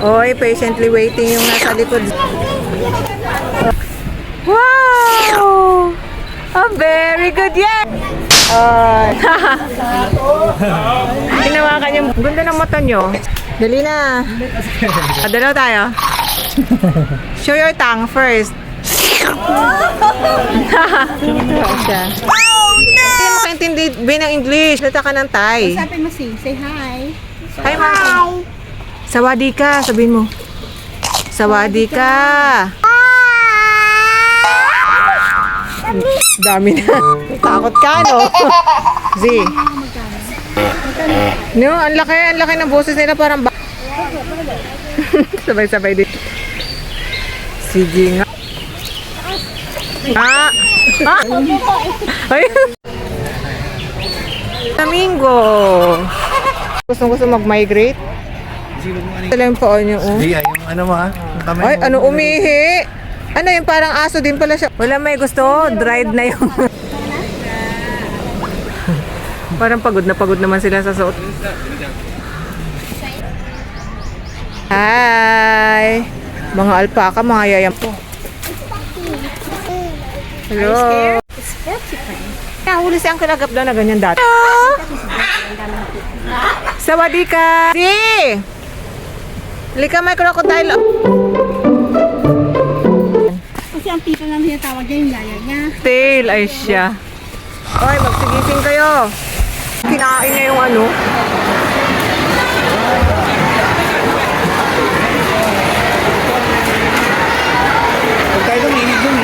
Oy, patiently waiting yung nasa likod. Wow! Oh, very good yan! Hinawakan yung ganda ng mata nyo. Dali na. Dalaw tayo. Show your tongue first. Siya. Oh, no! Hindi mo kaintindi ng English. Lata ka ng Thai. Sabi mo say hi. Hi, Mom. Sawadee ka, sabihin mo. Sawadee ka. Dami na. Takot ka, no? Z. No, ang laki ng boses nila parang sabay-sabay din. Sige nga. Ay. Flamingo. Gusto mag-migrate? Ito lang yung pao niyo, oh. Hindi, yung ano mo ha? Ay, ano umihi? Ano yung parang aso din pala siya. Wala may gusto, dried na yung... Parang pagod naman sila sa suot. Hi! Mga alpaka, mga yayam po. Hello! Huli si Uncle Agap daw na ganyan dati. Sawadee ka! Si! Lika may crocodile. Kasi ang people lang tinatawag niya yung yaya niya. Tail ay siya. Oy, magsigising kayo. Kinain niya yung ano. Huwag tayo luminig dun,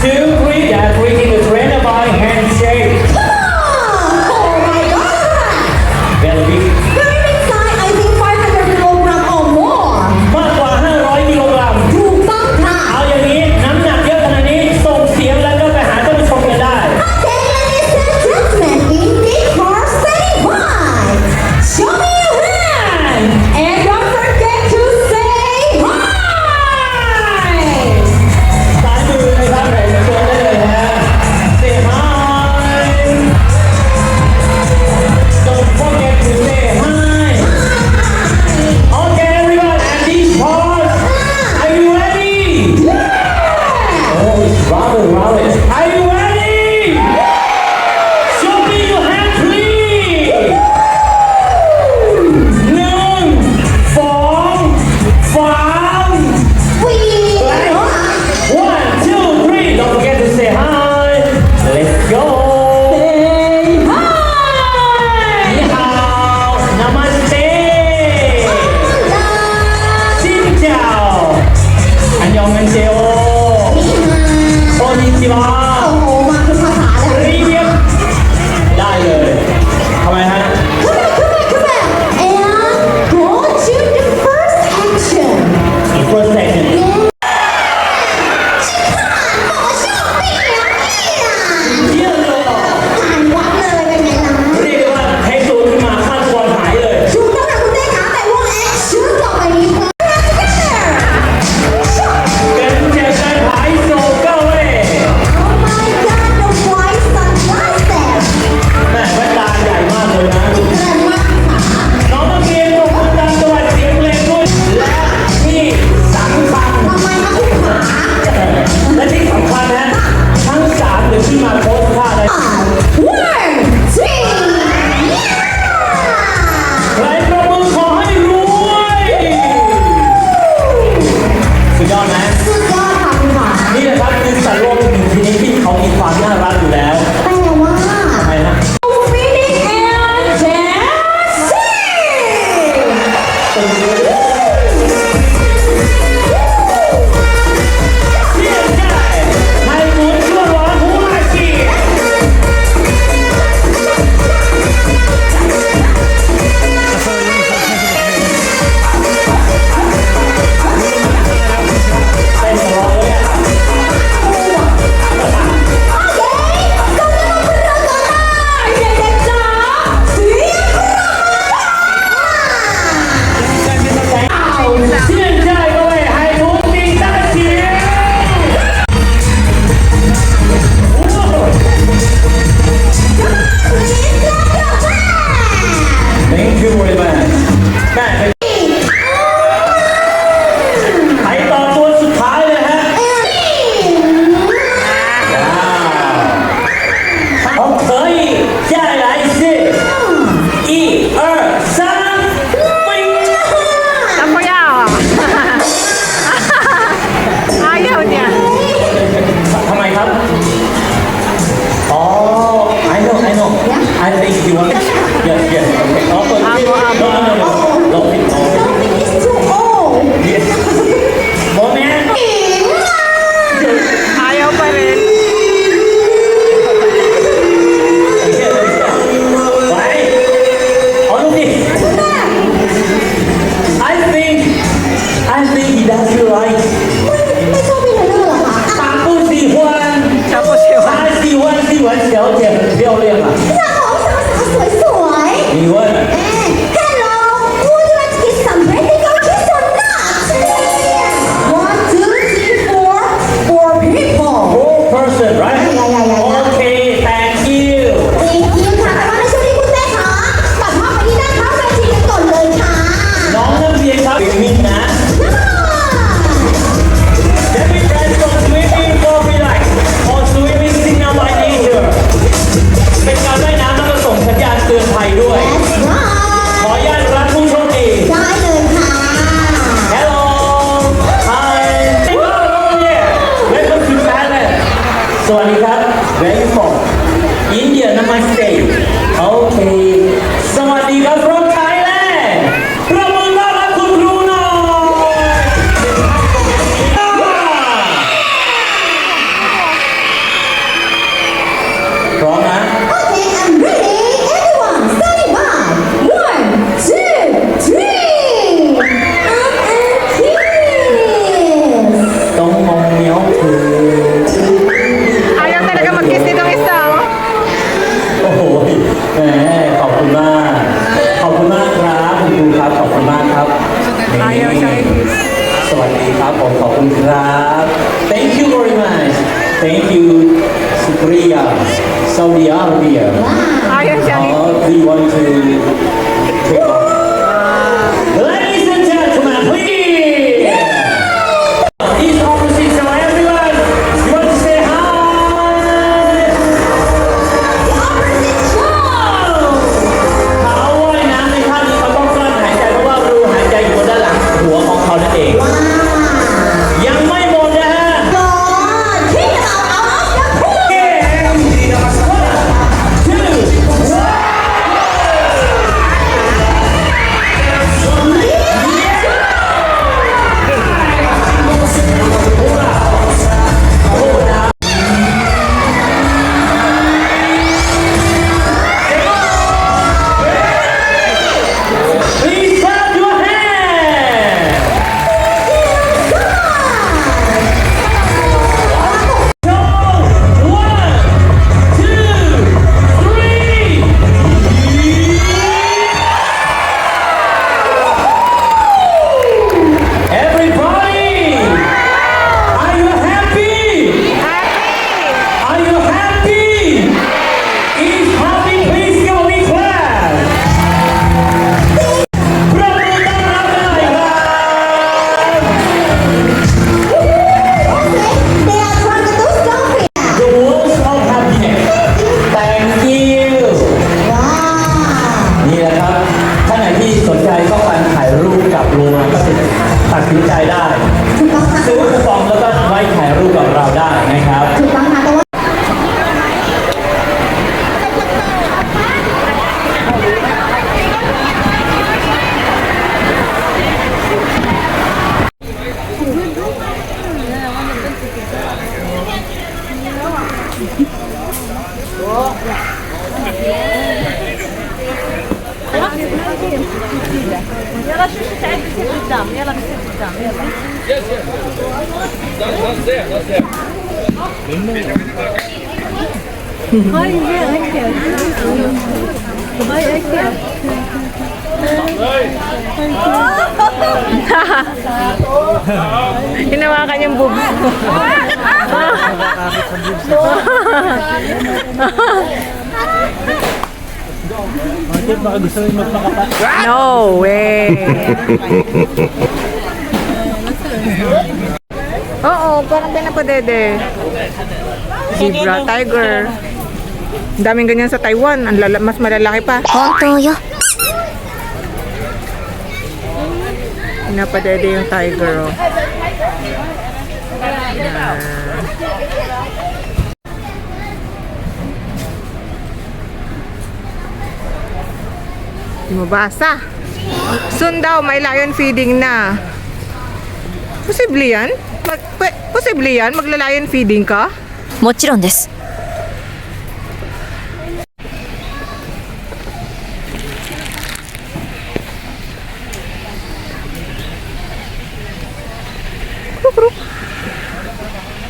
2, 3, that's reaching the trend about handshake. Oh my god! Very big. Very big size, I think 500 kilogram or more. มากกว่า 500 กิโลกรัม ถูกต้องค่ะ เอาอย่างนี้น้ำหนักเยอะขนาดนี้ส่งเสียงแล้วก็ไปหาท่านผู้ชมกันได้ Okay, ladies and gentlemen, in this car, say hi. Show me your hand. And don't forget to say hi. ซ้ายมือนะครับไหนเชิญได้เลยนะฮะ Say hi Don't forget to say hi Okay everyone and this part Are you ready? Oh it's rather Are you ready? Show me your hand please 1 2 3 We One, two, three. Don't forget to say hi. Let's go. say hi. 你好，Namaste. Xin chào. 안녕하세요. konnichiwa. โอ้โหมาเป็นภาษาเลย Привет. ได้เลยทำไมฮะ Come on. And go to the first action. First section เยี่ยมเลย ผ่านวัดเลยเป็นไงล่ะ เรียกได้ว่าให้ตัวขึ้นมาขั้นตอนหายเลย ถูกต้องค่ะคุณเต้ขาแต่ว่าแอคชั่นต่อไปนี้ค่ะ 跟着山牌走各位 Oh my god the white sunglasses แม่แว่นตาใหญ่มากเลยนะ แรงมากค่ะ น้องนักเรียนต้องคนดังจังหวัดเสียงเพลงด้วยและที่สำคัญ ทำไมคะคุณขา และที่สำคัญนะทั้งสามเดี๋ยวที่มาโพสท่าเลย One, two, yeah ใครประมือขอให้รวยสุดยอดไหม สุดยอดค่ะคุณขา นี่แหละครับคือสัตว์โลกอีกหนึ่งชนิดที่เขามีความน่ารักอยู่แล้ว แต่ว่า ทำไมนะ Feeling and dancing 现在海豚说完胡马戏在什么呀？ 现在各位海豚请大起！Thank you very much แม่ไปต่อตัวสุดท้ายเลยฮะ好，可以，再来一次，1、2、3，飞！ แล้วก็ยาวอ่ะ ayaw niya ทำไมครับ อ๋อ I know I think you want yes yes okay อ๋อเปิดที่ no no no no no Something is too old yes moment ayaw pa rin ไปเอาลูกดิ I think he doesn't like ไม่ชอบพี่เธอเหรอคะ 他不喜欢 siya po siya 他喜欢小姐很漂亮啊 สาวสวยสวย 你问 Hello would you like to get some practical kiss or not 1, 2, 3, 4 four people four person right Yeah. okay thank you Thank you ค่ะแต่ว่าในช่วงนี้คุณแม่คะตัดภาพไปที่ด้านข้างเวทีกันก่อนเลยค่ะ น้องนักเรียนครับมินนะ Let me try some swimming for relax or swimming signal by nature เป็นการว่ายน้ำแล้วก็ส่งสัญญาณเตือนภัยด้วย That's ขอ right อนุญาตรับผู้โชคดี ได้เลยค่ะ Hello Hi Welcome to Thailand สวัสดีครับ Where you from India Namaste Okay สวัสดีครับ from Thailand ประมือต้อนรับคุณครูหน่อย Thank you, Supriya, Saudi Arabia. Ayun siya. Do you want to take off? Ladies and gentlemen, please! These opposite, so everyone, you want to say hi? The opposite show. เขาว่ายน้ำในท่านี้เขาต้องกลั้นหายใจเพราะว่ารูหายใจอยู่บนด้านหลังหัวของเขานั่นเอง ยังไม่หมดนะฮะ God, kick him out of the pool. Please clap your hands. So, 1, 2, 3. Everybody, are you happy? Are you happy? Is happy? Please give me clap. ปรบมือต้อนรับหน่อยครับ They are trying to do something. The world's of happiness. Thank you. Wow. นี่แหละครับท่านไหนที่สนใจต้องการถ่ายรูปกับโรงงานก็ตัดสินใจได้ ถูกต้องค่ะ ซื้อคูปองแล้วก็ไว้ถ่ายรูปกับเราได้นะครับ ถูกต้องค่ะแต่ว่า Hinawakan yung boobs. Baka gusto rin magpakapa. No way. Oo, parang pinapadede. Zebra, tiger. Ang daming ganyan sa Taiwan. Mas malalaki pa. 本当よ Pinapadede yung tiger. Oh. Di mo basa. Soon daw, may lion feeding na. Posible yan? Posible yan? Magla-lion feeding ka? もちろんです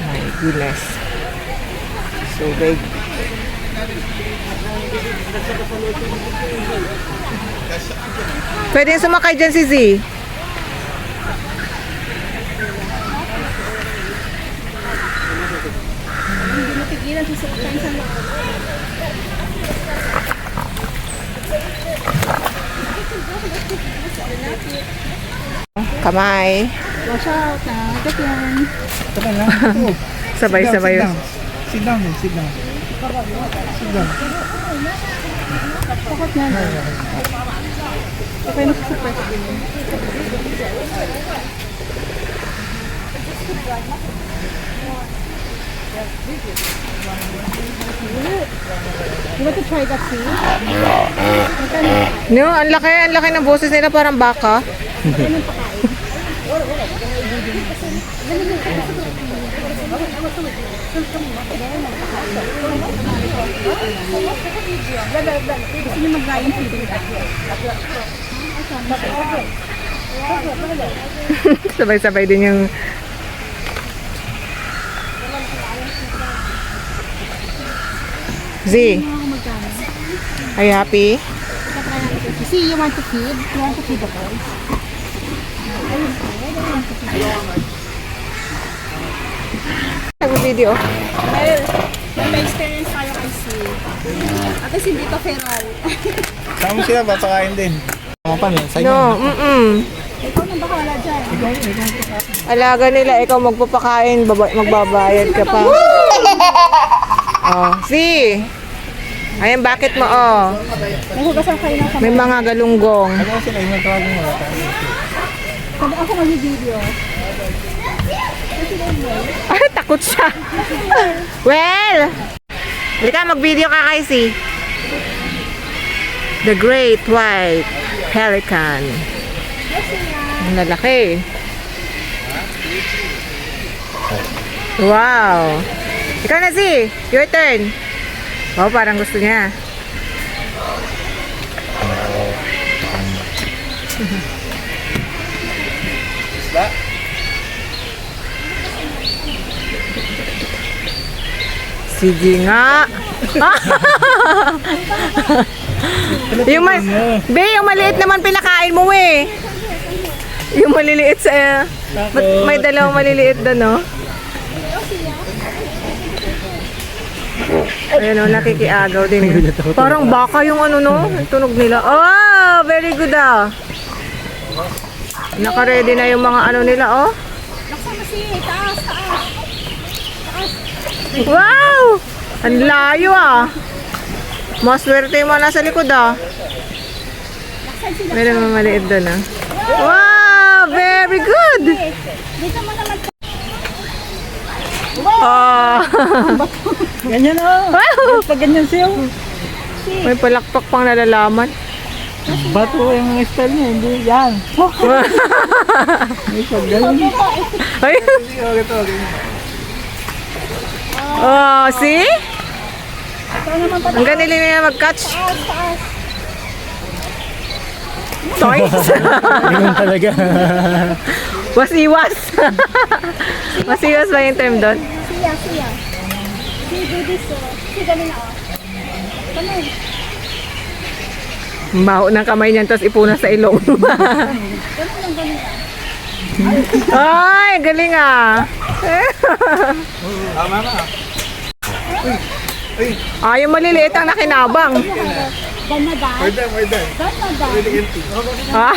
My goodness. So big. Pwede sumakay dyan si Z. Kamay. Watch out na. Ito yan. Teka lang. Sabay-sabay. Sit down. Sit down. Takot na. Okay na sa first game. You want to try that too? No, ang laki ng boses nila parang baka. Gusto niyo mag-lion feeding ka? Sabay-sabay din yung Z. Are you happy? See, you want to feed? You want to feed the boys? Nag-video. May experience tayo kasi. At least hindi to feral. Sama sila, papakain din. Mga pan, sa'yo. No, Ikaw na bahala dyan. Alaga nila, ikaw magpapakain, magbabayad ka pa. Oh, see? Ayan, bakit mo, oh. May hugasan kayo ng kamay. May mga galunggong. Ano sila, yung tawagin mo. Sabi ako mag-video. Ay, takot siya. Well, halika, mag-video ka kay si. The Great White Pelican. Ang lalaki. Wow. Ikaw na si. Your turn. Wow, parang gusto niya. Sige nga. Yung maliit naman pinakain mo eh. Yung maliliit sa... may dalawang maliliit doon, no? Ayun, no, nakikiagaw din. Parang baka yung ano, no? Yung tunog nila. Oh, very good ah. Naka-ready na yung mga ano nila, oh. Laksan na si. Taas, taas. Wow! Ang layo ah. Maswerte yung mga nasa likod ah. Meron mga maliit doon ah. Wow! Very good! Dito mo naman. Oh. Ganyan oh. Wow! Pag ganyan siya. May palakpak pang nalalaman. Bato yung style niya, hindi yan. May pag ganyan. Ay. Oh, see? Ang galing nila mag-catch. Toys. Ganyan talaga. Wasiwas. Wasiwas ba yung term doon? Siya, siya. Si do this, si galing na, oh. Ganun. Ang baho ng kamay niyan, tapos ipunas sa ilong. Ay, galing ah. Tama na. Ah, yung maliliit ang nakinabang. Dan na dan. Pwede. Dan na dan. Ah.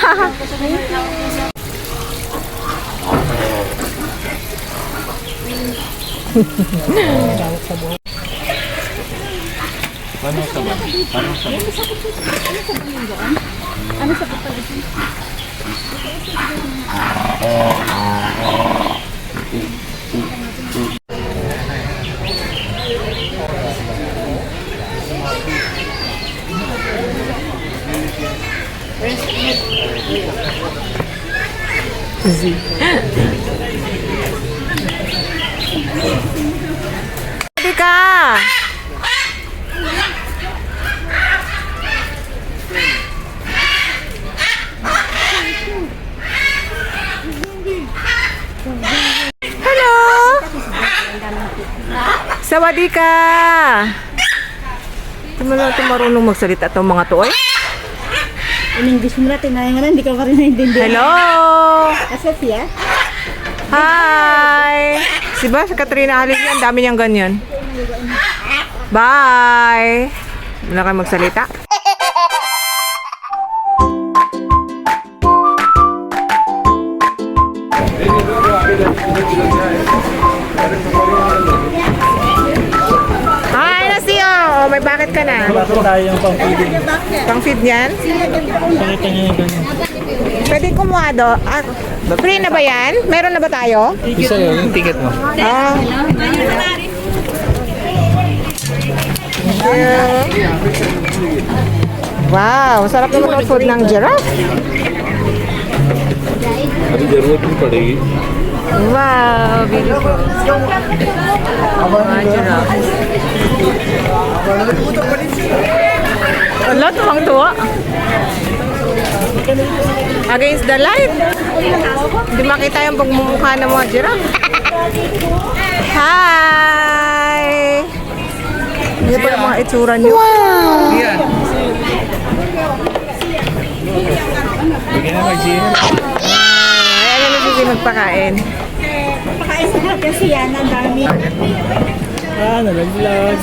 Ano sa papalagi? Hindi ka. Hello. Sawadee ka. Hindi mo lang ito marunong magsalita itong mga to eh. In English mo natin, hindi ka pa rin naintindihan. Hello. Kasi siya? Hi. Si ba? Si Katrina Halil yan. Dami niyang ganyan. Bye. Wala kayo magsalita. Hi, Nasio. Oh, may bakit ka na? Bato tayo yung pang-feeding. Pang feed niyan? Pakita niyo yung ganyan. Pwede kumuha do. Ah, free na ba yan? Meron na ba tayo? Isa yun, yung ticket mo. Ah. Wow, sarap naman ang food ng giraffe. Wow, beautiful. Mga giraffe. Wala, tuwang-tuwa. Against the light. Hindi makita yung pagmumukha ng mga giraffe. Hi! Yan pala mga itsura niyo. Wow! Bigyan na mag-gym. Ayan na si magpakain. Kain sa natin si Yana, dami. Nalaglag.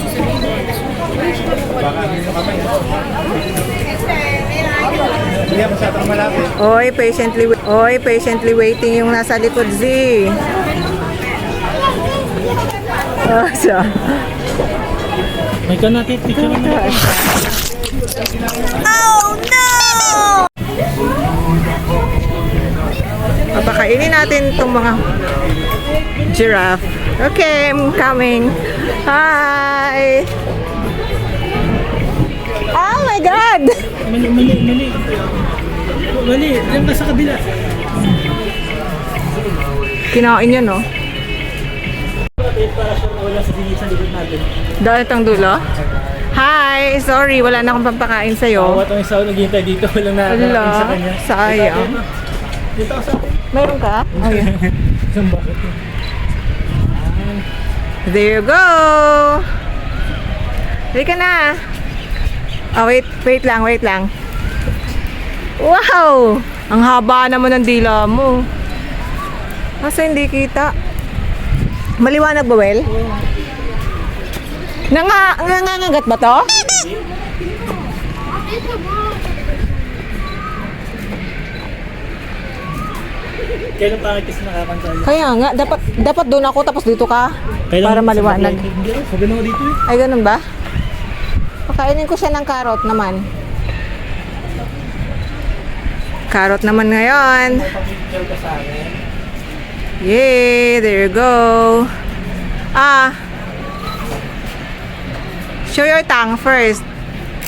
Hindi ako masyadong malapit. Oy, patiently waiting yung nasa likod, Z. Oh, siya. May ka natin, picture na. Papakainin natin itong mga giraffe. Okay, I'm coming. Hi! Oh my God! Mali. Mali, diyan ka sa kabila. Kinain niya, no? Para siya nawala sa dingit sa likod natin. Dahil itong dulo? Hi! Sorry, wala na akong pampakain sa'yo. Bawat ang isa naghihintay dito, walang nakakarating sa Ala, kanya. sayang. Dito ako sa atin. Meron ka? Oh, yeah. Isang bakit yun. There you go! Halika na! Oh, wait lang. Wow! Ang haba naman ng dila mo. Kasi hindi kita. Maliwanag ba, Wel? Nangangagat ba to? Kailan pa kasi nakakanta niya? Kaya nga, dapat doon ako tapos dito ka. Para maliwanag. Hindi ako, sabi na ako dito eh. Ay, ganun ba? Pakainin ko siya ng carrot naman. Carrot naman ngayon. Papicture ka sa akin. Yay! There you go. Show your tongue first.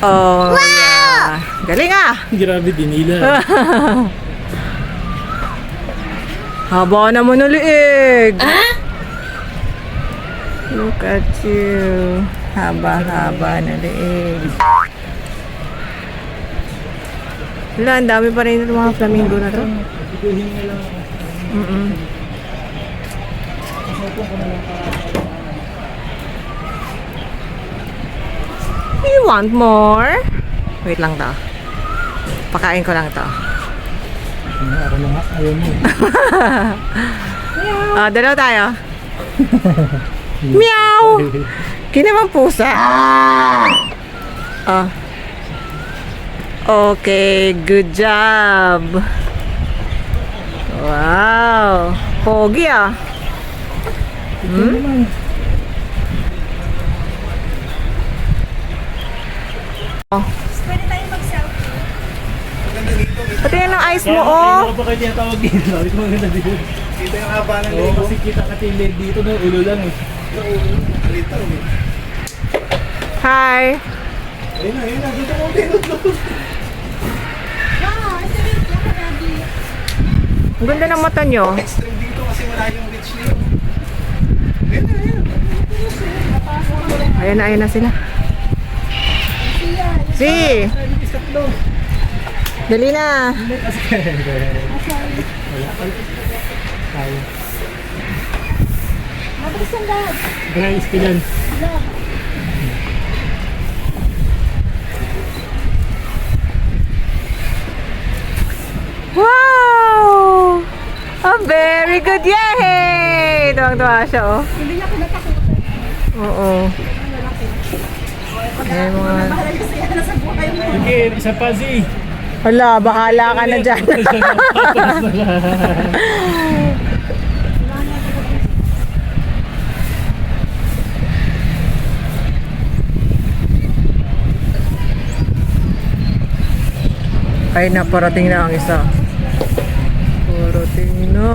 Oh, yeah. Galing ah! Grabe, dinila. Haba naman ng liig. Look at you. Haba-haba na liig. Wala, ang dami pa rin ng mga flamingo na to. Ikuhin mo lang. You want more? Wait lang to. Pakain ko lang to. Ako na nga, ayaw mo. Dalaw tayo. Meow! Kinamang pusa. Okay, good job. Wow. Pogi ah. Pwede tayo mag-selfie. Pati yan ang eyes mo, oh. Kaya pa kayo tinatawag dito. Ito maganda dito. Dito yung haba ng leg. Kasi kita ka leg dito na ulo lang eh. Hi. Ayun na. Dito mo dito. Wow, ito yung daddy. Ang ganda ng mata nyo. Extreme dito kasi wala yung reach niyo. Ayan na sila. Si. Dali na. Mabilis ang dad. Guys, kailan? Wow! Oh, very good. Yay! Tuwang-tuwa siya, oh. Hindi niya kinatakutan. Oo. Ayan mga... Bahala niya si Yana sa buhay mo. Okay, isa pa Z. Hala, bakala ka na dyan. Ay, naparating na ang isa. Parating na.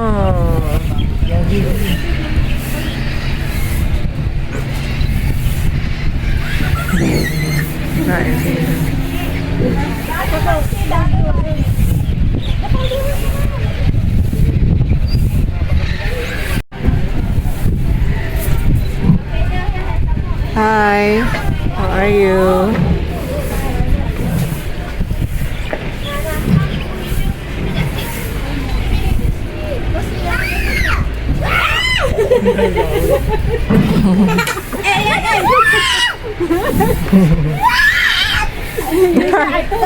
Hi, how are you?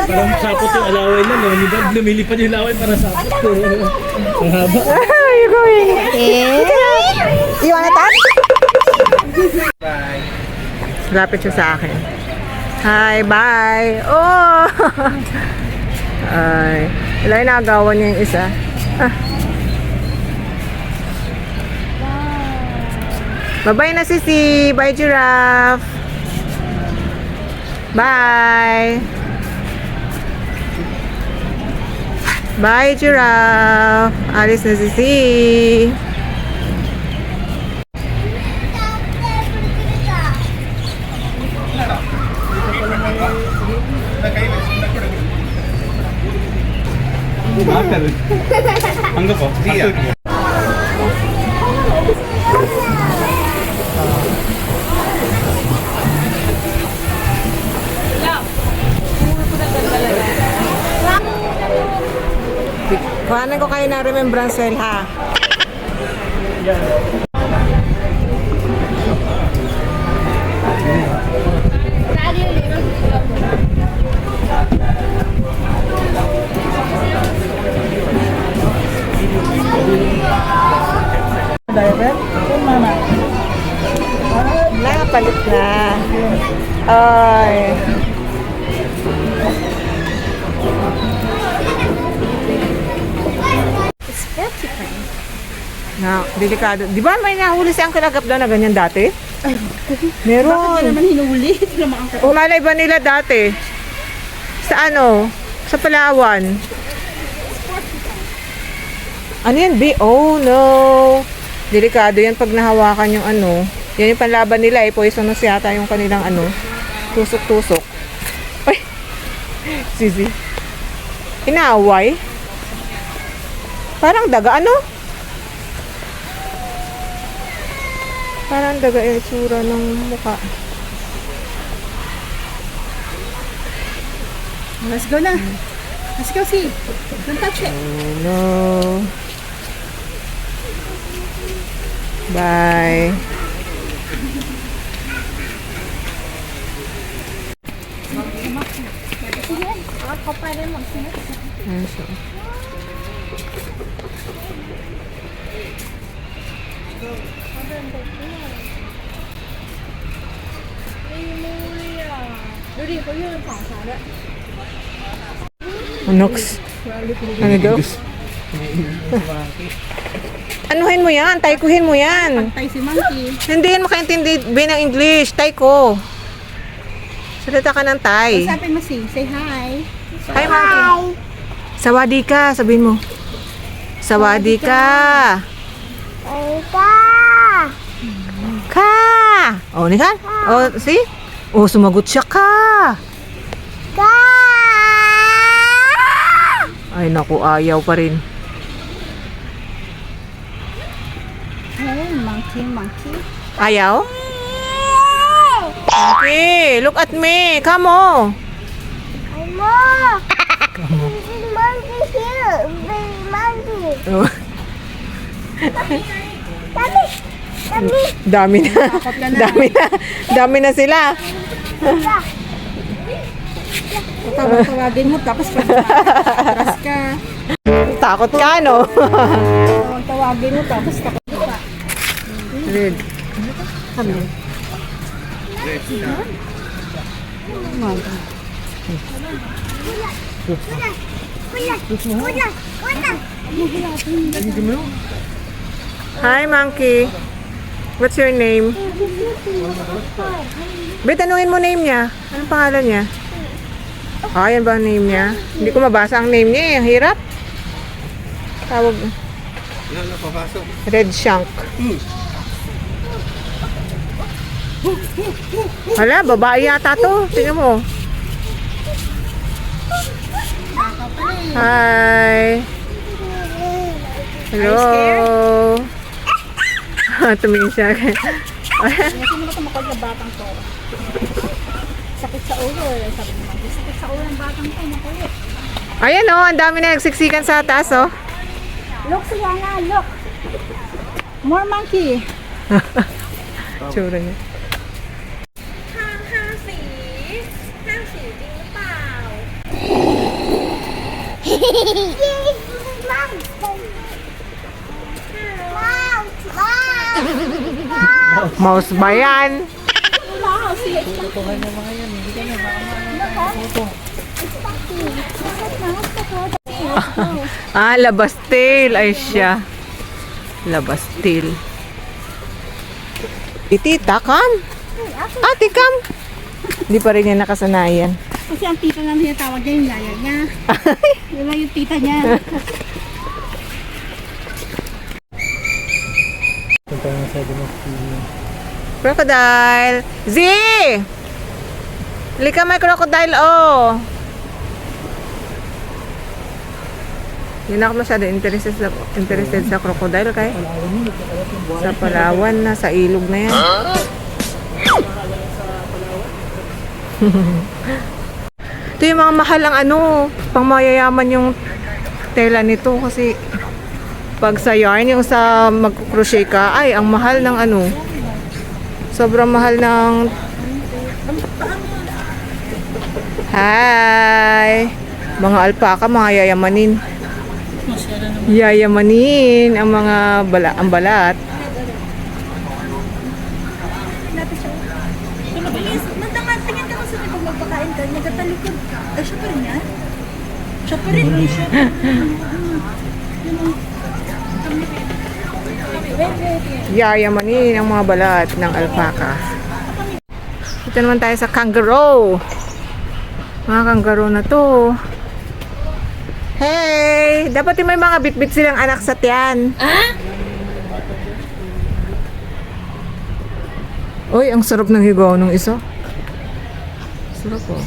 Parang sapot yung alaway na, no? Lumilipad yung alaway para sapot. Ang haba. you going? You wanna touch? Lapit siya sa akin. Hi, bye. Oh! Ay, wala yung nagawan niya yung isa. Ah. Bye-bye na, Sisi. Bye, giraffe. Bye. Bye, giraffe. Alis na, Sisi. Hanggang po. Iya. Kuhanan ko kayo ng remembrance well, ha? Nakapalit na. Ay. Na, delikado. Di ba may nahuli si Uncle Agap daw na ganyan dati? Meron. Bakit naman hinuli? Ito naman ang O malay ba nila dati? Sa ano? Sa Palawan. Ano yan, B? Oh, no. Delikado yan pag nahawakan yung ano. Yan yung panlaban nila eh. Poisonous yata yung kanilang ano. Tusok-tusok. Ay! Sisi. Inaaway? Parang daga ano? Parang daga yung itsura ng mukha. Let's go na. Let's go see. Don't touch it. Oh, no. Bye. Ako pa rin magsinat. Ayan siya. Nox. Ano daw? Anuhin mo yan? Taikuhin mo yan. Tay si Monkey. Hindi yan makaintindi ng English. Taiko. Salita ka ng Tay. Sabi mo si, say hi. Hi, Monkey. Sawadi ka. Sabihin mo. Sawadi ka. Ka. Oh, ni kan? Oh, see? Oh, sumagot siya ka. Ay, naku, ayaw pa rin. Hey, monkey, monkey. Ayaw? Okay, look at me. Come on. Oh. Dami na. Dami na. Dami na sila. Tawag-tawagin mo, tapos atras ka. Takot ka, no? Tawag-tawagin mo, tapos takot ka. Red. Hi, monkey. What's your name? Bet, tanungin mo name niya. Anong pangalan niya? Ah, yan ba ang name niya? Hindi ko mabasa ang name niya eh. Hirap. Tawag. Red Shank. Hala, babae yata to. Tingnan mo. Hi. Hello. Tumingin siya. Kasi mo na tumakot na batang to. Sakit sa ulo. Sabi mo, sakit sa ulo ng batang to. Makulit. Ayan oh, ang dami na nagsiksikan sa taas oh. Look siya nga, look. More monkey. Tsura niya. Mouse ba yan? Wow, sige. Tutuhan niya mga yan. Hindi ka na. Labastil. Ay siya. Labastil. Tita, come. Ate, come. Hindi pa rin niya nakasanayan. Kasi ang tita na tinatawag niya yung yaya niya. Yun lang yung tita niya. Punta na sa Dino. Crocodile. Z! Lika may crocodile, oh. Hindi na ako masyado interested sa crocodile kay. Sa Palawan na, sa ilog na yan. Ito yung mga mahalang pang mayayaman yung tela nito kasi pag sa yarn, yung sa mag-crochet ka, ay, ang mahal ng sobrang mahal ng hi! Mga alpaka, mga yayamanin. Yayamanin ang mga ang balat. Tingnan ka kasi pag magpakain ka, nagkatalikod ka. Ay, siya pa rin yan? Siya pa rin. Yayamanin ang mga balat ng alpaka. Dito naman tayo sa kangaroo. Mga kangaroo na to. Hey! Dapat yung may mga bitbit silang anak sa tiyan. Uy, ang sarap ng higaw ng isa. Sarap oh.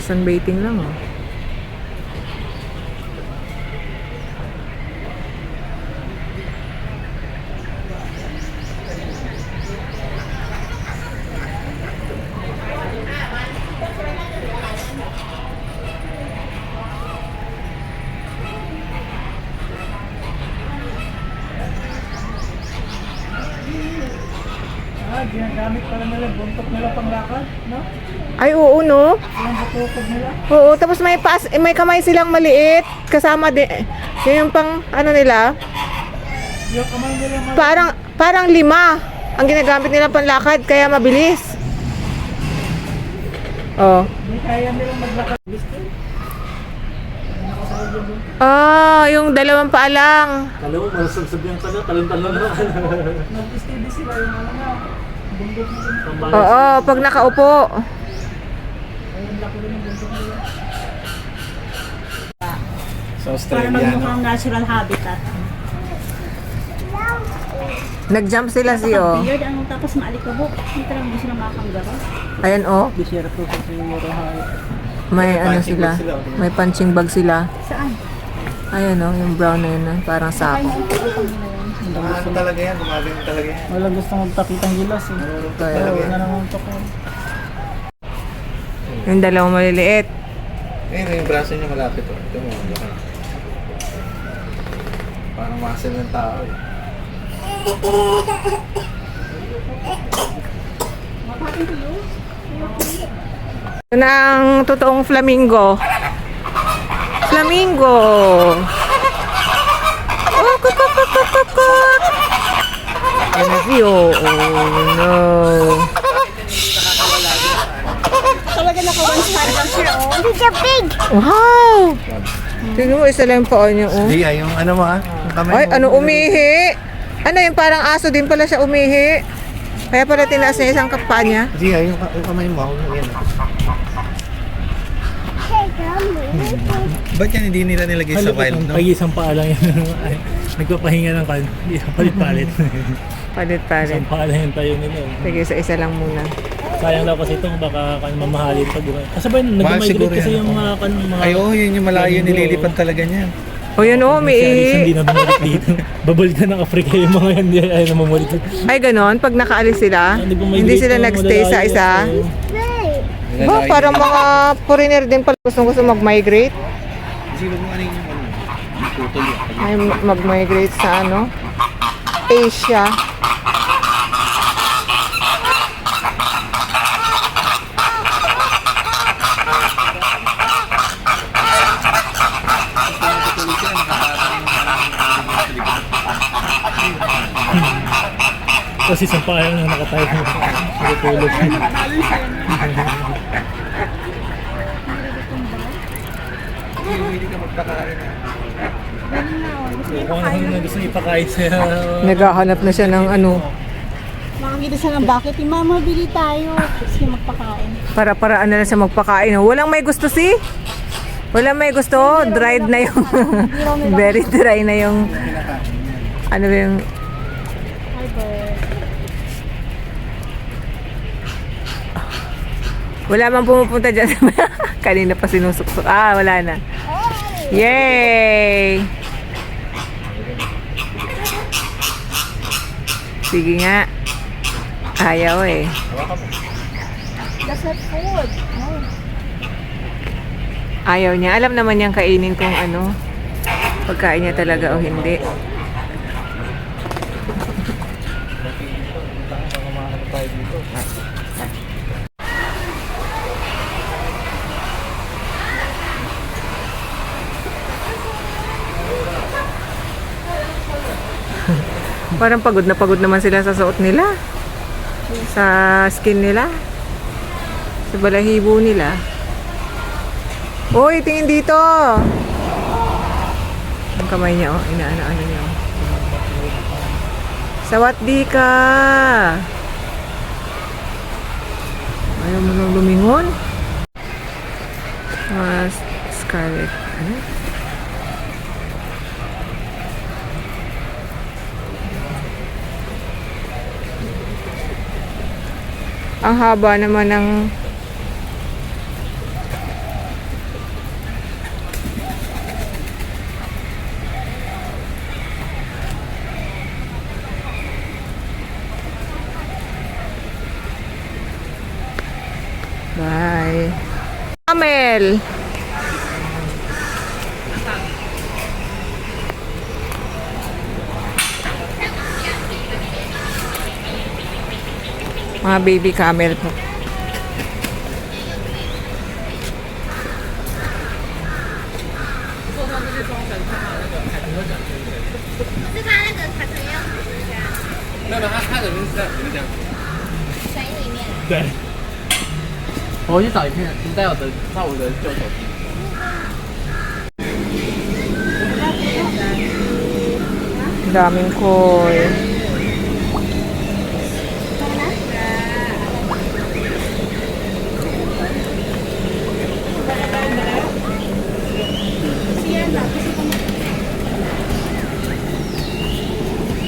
Sunbaiting lang oh. Ginagamit pala nila, buntot nila panglakad, no? Ay, oo, no? Yung butukod nila. Oo, tapos may kamay silang maliit. Kasama din. Yun yung pang, nila? Yung kamay nila Parang 5 ang ginagamit nila panlakad, kaya mabilis. Oh. Hindi kaya nilang maglakad. Yung 2 paa lang. Alam mo, malasabsab yung kanya, talon-talon na. Nag-steady sila yung na. Bundok mo din. Pambalas. Oo, pag nakaupo. Ayun, laki rin yung bundok nila. Sa Para magmukhang natural habitat. Nag-jump sila siyo. Weird, tapos maalikabok. Hindi talagang hindi sila makakanggaro. Ayan oh, Bisira po sa Morohay. may sila. May punching bag sila. Saan? Ayan oh, yung brown na yun, parang sako. Ano talaga yan? Gumagaling talaga yan. Walang gusto magpakitang gilas eh. Kaya, Huwag na naman ito ko. yung 2 maliliit. Ayun, yung braso niya malapit. Oh. Ito mo. Laki. Parang muscle ng tao eh. Ito na ang totoong flamingo. Flamingo! Oh, kut. Ano siyo? Oh, no. Talaga naka-one star lang siya, oh. Hindi siya big! Wow! Tignan mo, isa lang yung paa niya, oh. Di, yung ano mo ha? Yung kamay Ay, mo. ano, umihi? Ano yung parang aso din pala siya umihi? Kaya pala tinaas niya isang kapa niya. Di, yung kamay mo. Yan. Ba't yan hindi nila nilagay sa wild, no? Pag-isang paa lang yan. Nagpapahinga ng kan. Palit-palit. Palit-palit. Isang paa lang yung tayo nila. Sige, isa lang muna. Sayang daw kasi itong baka mamahalin pag kasi ba Mahal siguro nag-migrate kasi yan. yung mga mga Ay, oh, yun yung malayo nililipad talaga niyan. O yun, oh, may hindi ihi. na bumalik dito. Babalik na ng Africa yung mga yan. Ay, na mamalik. Ay, ganon. Pag nakaalis sila, Nag-migrate hindi sila na nagstay sa malayo, isa. so, Ba, parang mga foreigner din pala gusto mag-migrate. Sino mo ano yung putol yan? Ay, mag-migrate sa Asia. Kasi isang paa lang nakatayo. Natutulog. Hindi ka magpakain. Kung ano na gusto ipakain siya. Naghahanap na siya ng ano, Makakita siya ng bakit. Mama, bili tayo. Sige, magpakain. para-paraan na lang siya magpakain. Oh. Walang may gusto Walang may gusto. Dried na yung, very dry na yung, ano ba yung, Hi, bird. wala mang pumupunta dyan. Kanina pa sinusuksok. Ah, wala na. Yay! Sige nga. Ayaw eh. That's not food. Oh. Ayaw niya. Alam naman niyang kainin kung ano. Pagkain niya talaga o hindi. Parang pagod na pagod naman sila sa suot nila. Sa skin nila. Sa balahibo nila. Uy, tingin dito. Ang kamay niya, oh. Inaano-ano niya. Oh. Sawat di ka. Ayaw mo nang lumingon. Scarlet. Ano? Ang haba naman ng bye. Camel. Mga baby camel po. Daming koi.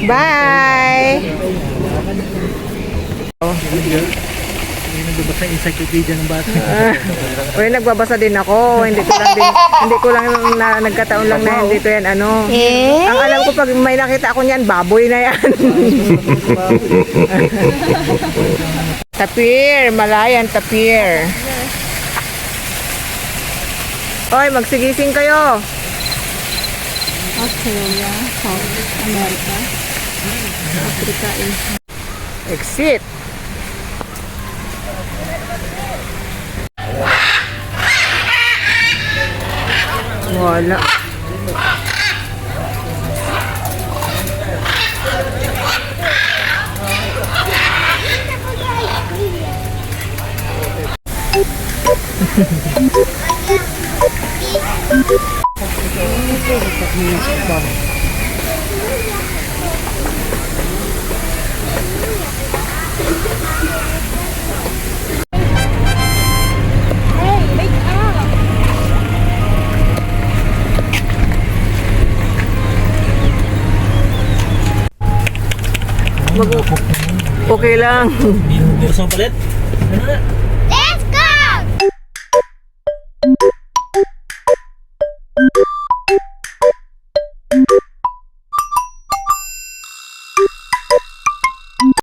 Bye! Hindi nagbabasa yung encyclopedia ng bata. Uy, nagbabasa din ako. Hindi ko lang nagkataon lang na hindi to yan ano. Ang alam ko pag may nakita ako niyan, baboy na yan. Tapir, Malayan tapir. Oy, magsigising kayo. Australia, South America, Africa, Asia. Exit. Wala. Okay lang. Gusto mo palit? Ano na?